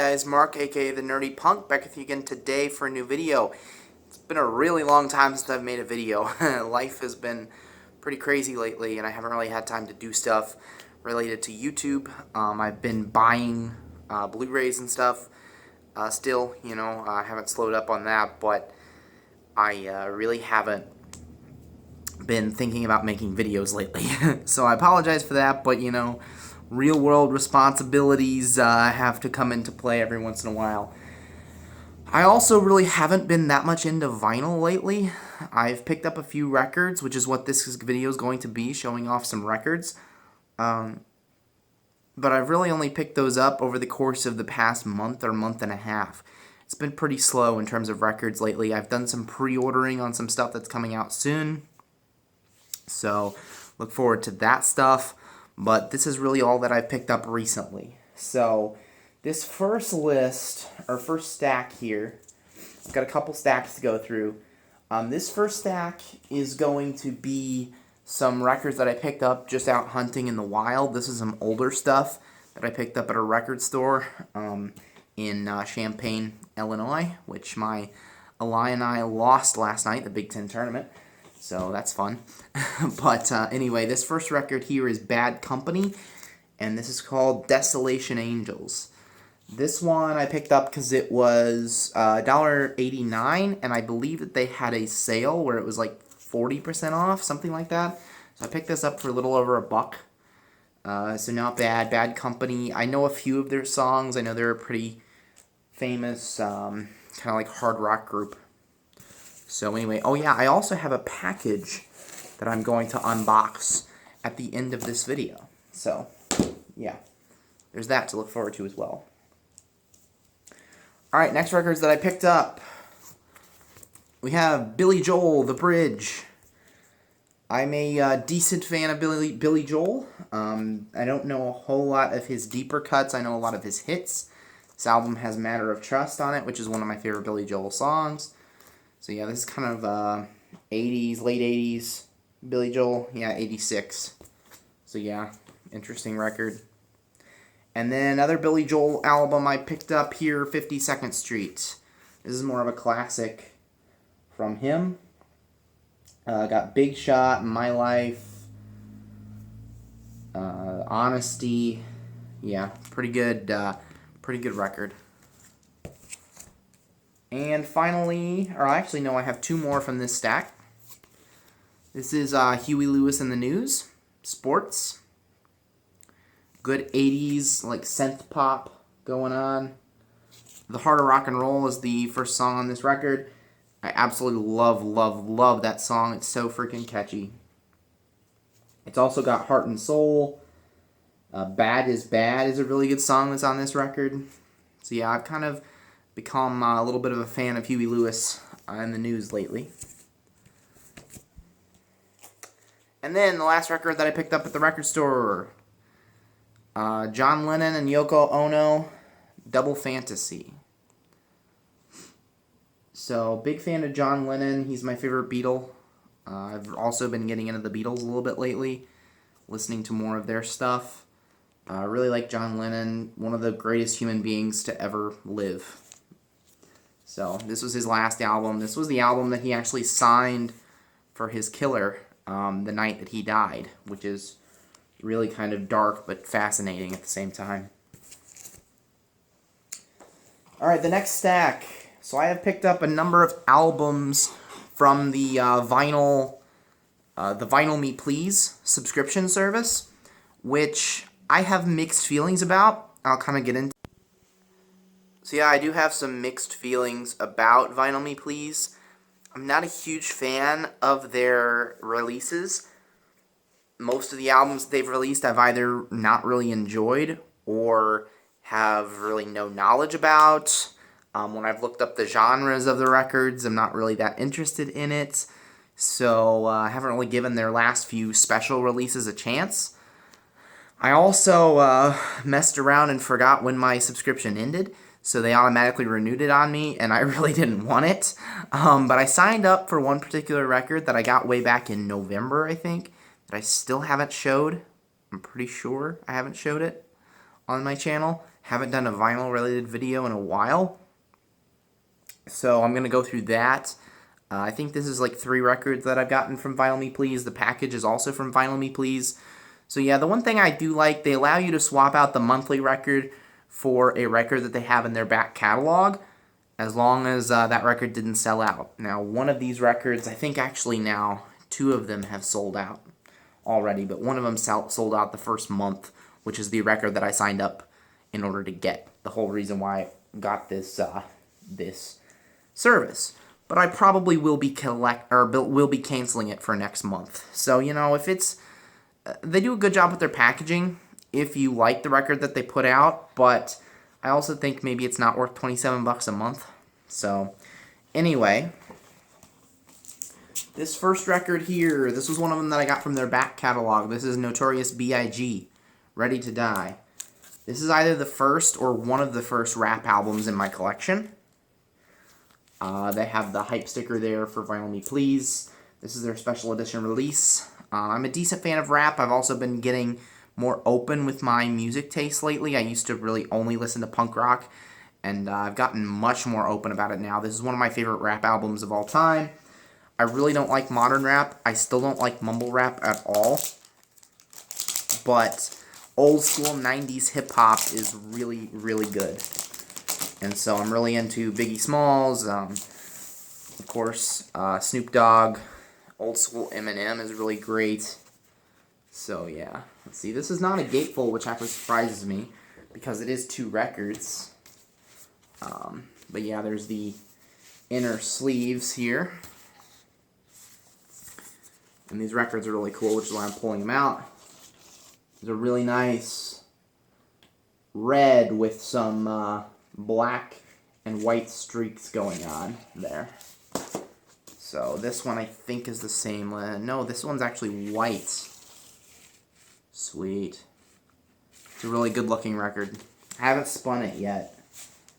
guys, Mark aka the Nerdy Punk, back with you again today for a new video. It's been a really long time since I've made a video. Life has been pretty crazy lately and I haven't really had time to do stuff related to YouTube. I've been buying Blu-rays and stuff still, you know, I haven't slowed up on that, but I really haven't been thinking about making videos lately. So I apologize for that, but you know, real world responsibilities have to come into play every once in a while. I also really haven't been that much into vinyl lately. I've picked up a few records, which is what this video is going to be, showing off some records. But I've really only picked those up over the course of the past month or month and a half. It's been pretty slow in terms of records lately. I've done some pre-ordering on some stuff that's coming out soon. So look forward to that stuff. But this is really all that I've picked up recently. So this first list, or first stack here, I've got a couple stacks to go through. This first stack is going to be some records that I picked up just out hunting in the wild. This is some older stuff that I picked up at a record store in Champaign, Illinois, which my Ally and I lost last night, the Big Ten tournament. So that's fun. But anyway, this first record here is Bad Company, and this is called Desolation Angels. This one I picked up because it was $1.89, and I believe that they had a sale where it was like 40% off, something like that. So I picked this up for a little over $1. So not bad. Bad Company. I know a few of their songs. I know they're a pretty famous kind of like hard rock group. So anyway, oh yeah, I also have a package that I'm going to unbox at the end of this video. So, yeah, there's that to look forward to as well. Alright, next records that I picked up. We have Billy Joel, The Bridge. I'm a decent fan of Billy Joel. I don't know a whole lot of his deeper cuts. I know a lot of his hits. This album has Matter of Trust on it, which is one of my favorite Billy Joel songs. So yeah, this is kind of 80s, late 80s Billy Joel. Yeah, 86. So yeah, interesting record. And then another Billy Joel album I picked up here, 52nd Street. This is more of a classic from him. Got Big Shot, My Life, Honesty. Yeah, pretty good record. And finally, or actually no, I have two more from this stack. This is Huey Lewis and the News, Sports. Good 80s, like synth pop going on. The Heart of Rock and Roll is the first song on this record. I absolutely love that song. It's so freaking catchy. It's also got Heart and Soul. Bad is Bad is a really good song that's on this record. So yeah, I've kind of become a little bit of a fan of Huey Lewis in the News lately. And then the last record that I picked up at the record store, John Lennon and Yoko Ono, Double Fantasy. So, big fan of John Lennon. He's my favorite Beatle. I've also been getting into the Beatles a little bit lately, listening to more of their stuff. I really like John Lennon, one of the greatest human beings to ever live. So, this was his last album. This was the album that he actually signed for his killer the night that he died, which is really kind of dark but fascinating at the same time. Alright, the next stack. So I have picked up a number of albums from the Vinyl Me Please subscription service, which I have mixed feelings about. I'll kind of get into. So yeah, I do have some mixed feelings about Vinyl Me Please. I'm not a huge fan of their releases. Most of the albums they've released I've either not really enjoyed or have really no knowledge about. When I've looked up the genres of the records, I'm not really that interested in it. So I haven't really given their last few special releases a chance. I also messed around and forgot when my subscription ended, so they automatically renewed it on me, and I really didn't want it. But I signed up for one particular record that I got way back in November, I think, that I still haven't showed. I'm pretty sure I haven't showed it on my channel. Haven't done a vinyl related video in a while, so I'm going to go through that. I think this is like 3 records that I've gotten from Vinyl Me Please. The package is also from Vinyl Me Please. So yeah, the one thing I do like, they allow you to swap out the monthly record for a record that they have in their back catalog, as long as that record didn't sell out. Now, one of these records, I think actually now 2 of them have sold out already, but one of them sold out the first month, which is the record that I signed up in order to get. The whole reason why I got this this service. But I probably will be canceling it for next month. So, you know, if it's they do a good job with their packaging if you like the record that they put out, but I also think maybe it's not worth $27 a month. So, anyway, this first record here, this was one of them that I got from their back catalog. This is Notorious B.I.G., Ready to Die. This is either the first or one of the first rap albums in my collection. They have the hype sticker there for Vinyl Me Please. This is their special edition release. I'm a decent fan of rap. I've also been getting more open with my music taste lately. I used to really only listen to punk rock, and I've gotten much more open about it now. This is one of my favorite rap albums of all time. I really don't like modern rap. I still don't like mumble rap at all. But old school 90s hip-hop is really, really good. And so I'm really into Biggie Smalls, of course, Snoop Dogg. Old school Eminem is really great. So yeah, let's see. This is not a gatefold, which actually surprises me because it is 2 records. But yeah, there's the inner sleeves here. And these records are really cool, which is why I'm pulling them out. These are really nice red with some black and white streaks going on there. So this one I think is the same. No, this one's actually white. Sweet. It's a really good looking record. I haven't spun it yet,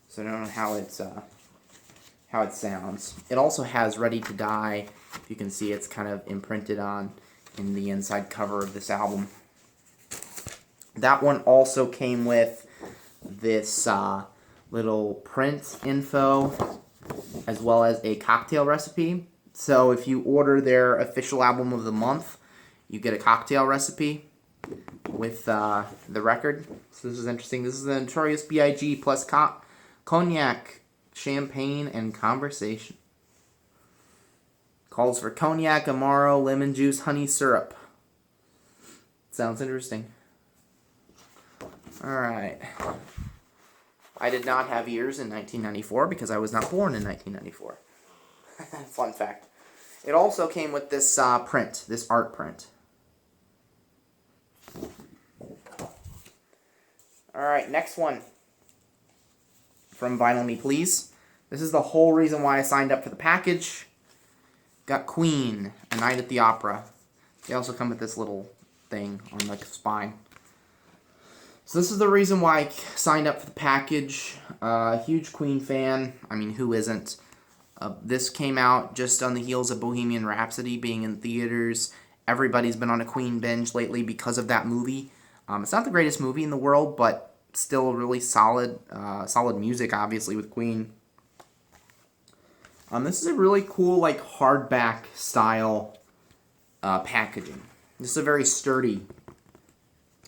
so I don't know how it sounds. It also has Ready to Die. You can see it's kind of imprinted on in the inside cover of this album. That one also came with this little print info as well as a cocktail recipe. So if you order their official album of the month, you get a cocktail recipe with the record. So this is interesting. This is the Notorious B.I.G. plus cognac, champagne, and conversation. Calls for cognac, amaro, lemon juice, honey syrup. Sounds interesting. Alright. I did not have ears in 1994 because I was not born in 1994. Fun fact. It also came with this print, this art print. Alright, next one. From Vinyl Me Please. This is the whole reason why I signed up for the package. Got Queen, A Night at the Opera. They also come with this little thing on the spine. So this is the reason why I signed up for the package. Huge Queen fan. I mean, who isn't? This came out just on the heels of Bohemian Rhapsody being in theaters. Everybody's been on a Queen binge lately because of that movie. It's not the greatest movie in the world, but still really solid music, obviously, with Queen. This is a really cool, like, hardback style packaging. This is a very sturdy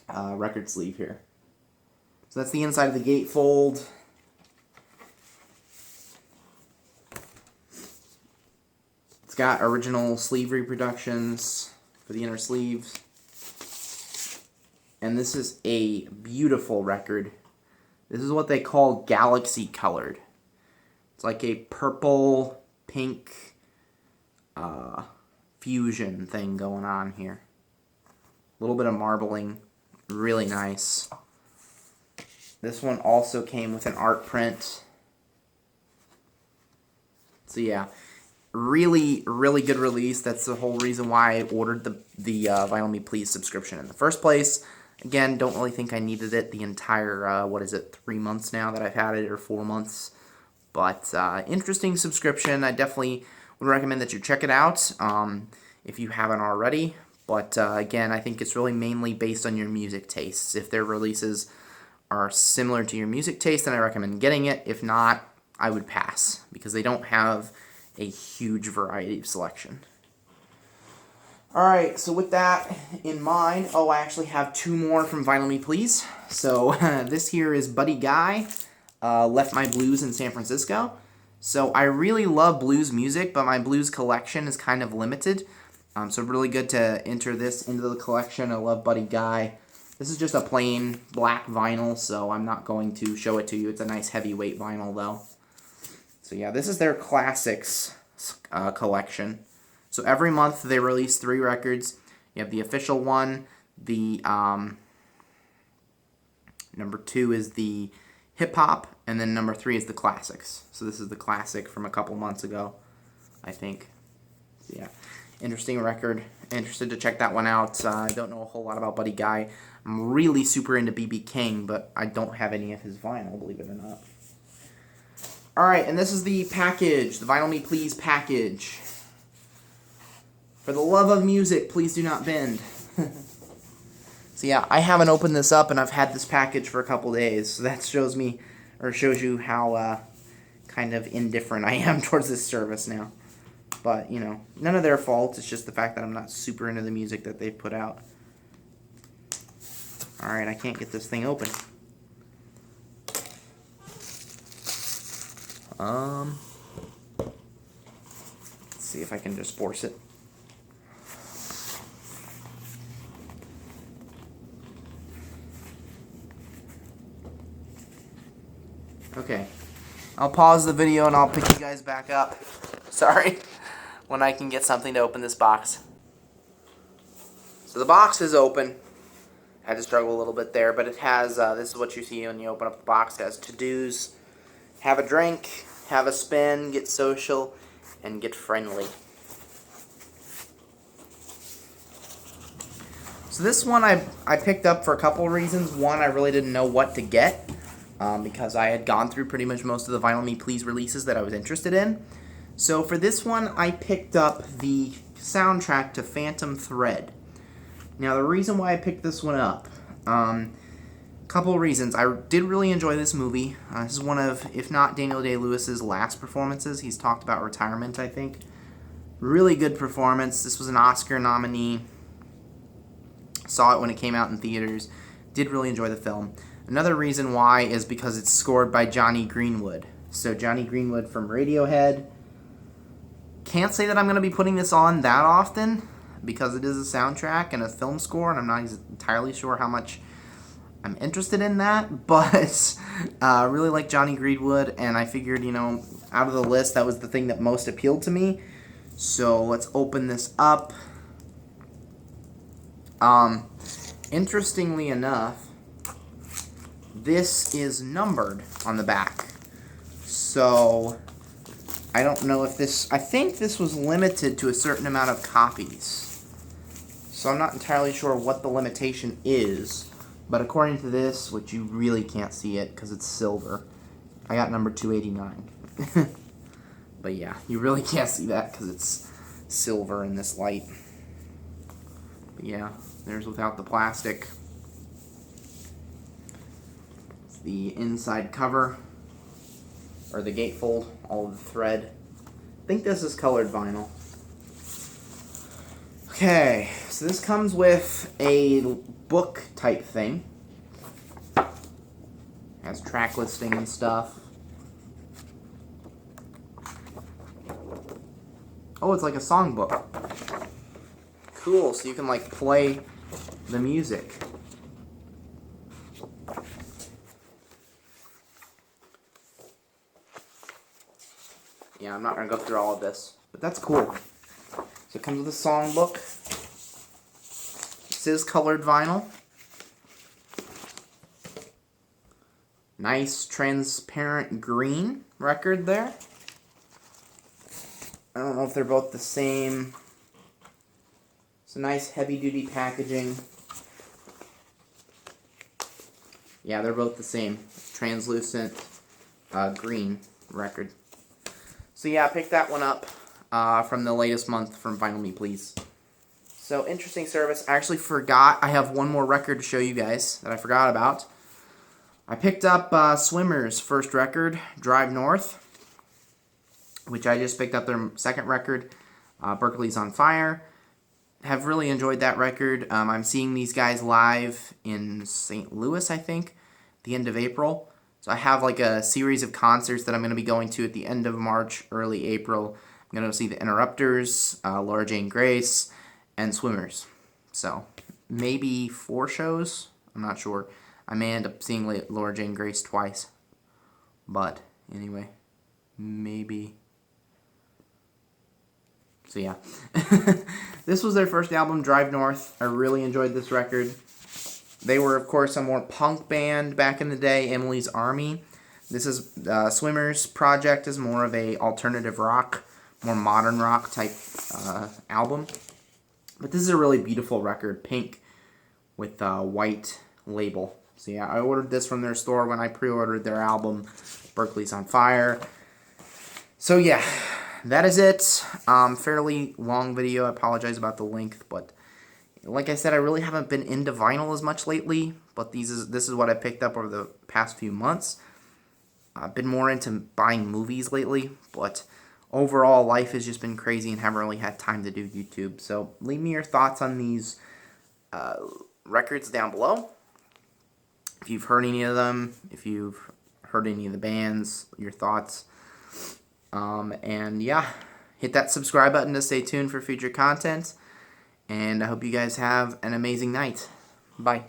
record sleeve here. So that's the inside of the gatefold. It's got original sleeve reproductions for the inner sleeves. And this is a beautiful record. This is what they call galaxy colored. It's like a purple, pink fusion thing going on here. A little bit of marbling. Really nice. This one also came with an art print. So yeah, really, really good release. That's the whole reason why I ordered the Vinyl Me Please subscription in the first place. Again, don't really think I needed it the entire, 3 months now that I've had it, or 4 months. But interesting subscription. I definitely would recommend that you check it out if you haven't already. But again, I think it's really mainly based on your music tastes. If their releases are similar to your music taste, then I recommend getting it. If not, I would pass, because they don't have a huge variety of selection. Alright, so with that in mind, I actually have 2 more from Vinyl Me Please. So this here is Buddy Guy, Left My Blues in San Francisco. So I really love blues music, but my blues collection is kind of limited. So really good to enter this into the collection. I love Buddy Guy. This is just a plain black vinyl, so I'm not going to show it to you. It's a nice heavyweight vinyl, though. So yeah, this is their classics collection. So every month they release 3 records. You have the official one. The number 2 is the hip-hop, and then number 3 is the classics. So this is the classic from a couple months ago, I think. So yeah, interesting record. Interested to check that one out. I don't know a whole lot about Buddy Guy. I'm really super into B.B. King, but I don't have any of his vinyl, believe it or not. Alright, and this is the package, the Vinyl Me Please package. For the love of music, please do not bend. So yeah, I haven't opened this up, and I've had this package for a couple days, so that shows you how kind of indifferent I am towards this service now. But, you know, none of their fault. It's just the fact that I'm not super into the music that they've put out. Alright, I can't get this thing open. Let's see if I can just force it. Okay. I'll pause the video and I'll pick you guys back up. Sorry. When I can get something to open this box. So the box is open. I had to struggle a little bit there, but it has, this is what you see when you open up the box. It has to-dos, have a drink, have a spin, get social, and get friendly. So this one I picked up for a couple of reasons. One, I really didn't know what to get, because I had gone through pretty much most of the Vinyl Me Please releases that I was interested in. So for this one, I picked up the soundtrack to Phantom Thread. Now, the reason why I picked this one up, couple of reasons. I did really enjoy this movie. This is one of, if not Daniel Day-Lewis's last performances. He's talked about retirement, I think. Really good performance. This was an Oscar nominee. Saw it when it came out in theaters. Did really enjoy the film. Another reason why is because it's scored by Johnny Greenwood. So Johnny Greenwood from Radiohead. Can't say that I'm going to be putting this on that often, because it is a soundtrack and a film score, and I'm not entirely sure how much I'm interested in that, but I really like Johnny Greenwood, and I figured, you know, out of the list, that was the thing that most appealed to me. So let's open this up. Interestingly enough, this is numbered on the back. So I don't know if this, I think this was limited to a certain amount of copies. So I'm not entirely sure what the limitation is. But according to this, which you really can't see it because it's silver, I got number 289. But yeah, you really can't see that because it's silver in this light. But yeah, there's without the plastic. It's the inside cover, or the gatefold, all of the thread. I think this is colored vinyl. Okay, so this comes with a book type thing. Has track listing and stuff. Oh, it's like a songbook. Cool, so you can like play the music. Yeah, I'm not going to go through all of this, but that's cool. So it comes with a songbook. This is colored vinyl. Nice transparent green record there. I don't know if they're both the same. It's a nice heavy-duty packaging. Yeah, they're both the same. Translucent green record. So yeah, I picked that one up from the latest month from Vinyl Me Please. So, interesting service. I actually forgot. I have one more record to show you guys that I forgot about. I picked up Swimmer's first record, Drive North, which I just picked up their second record, Berkeley's on Fire. Have really enjoyed that record. I'm seeing these guys live in St. Louis, I think, the end of April. So I have like a series of concerts that I'm going to be going to at the end of March, early April. I'm going to see the Interrupters, Laura Jane Grace, and Swimmers. So maybe 4 shows. I'm not sure. I may end up seeing Laura Jane Grace twice. But anyway, maybe. So yeah. This was their first album, Drive North. I really enjoyed this record. They were, of course, a more punk band back in the day, Emily's Army. This is Swimmer's project is more of a alternative rock, more modern rock type album. But this is a really beautiful record, pink with a white label. So yeah, I ordered this from their store when I pre-ordered their album, Berkeley's on Fire. So yeah, that is it. Fairly long video. I apologize about the length, but like I said, I really haven't been into vinyl as much lately, but this is what I picked up over the past few months. I've been more into buying movies lately, but overall, life has just been crazy and haven't really had time to do YouTube. So leave me your thoughts on these records down below. If you've heard any of them, if you've heard any of the bands, your thoughts. And yeah, hit that subscribe button to stay tuned for future content. And I hope you guys have an amazing night. Bye.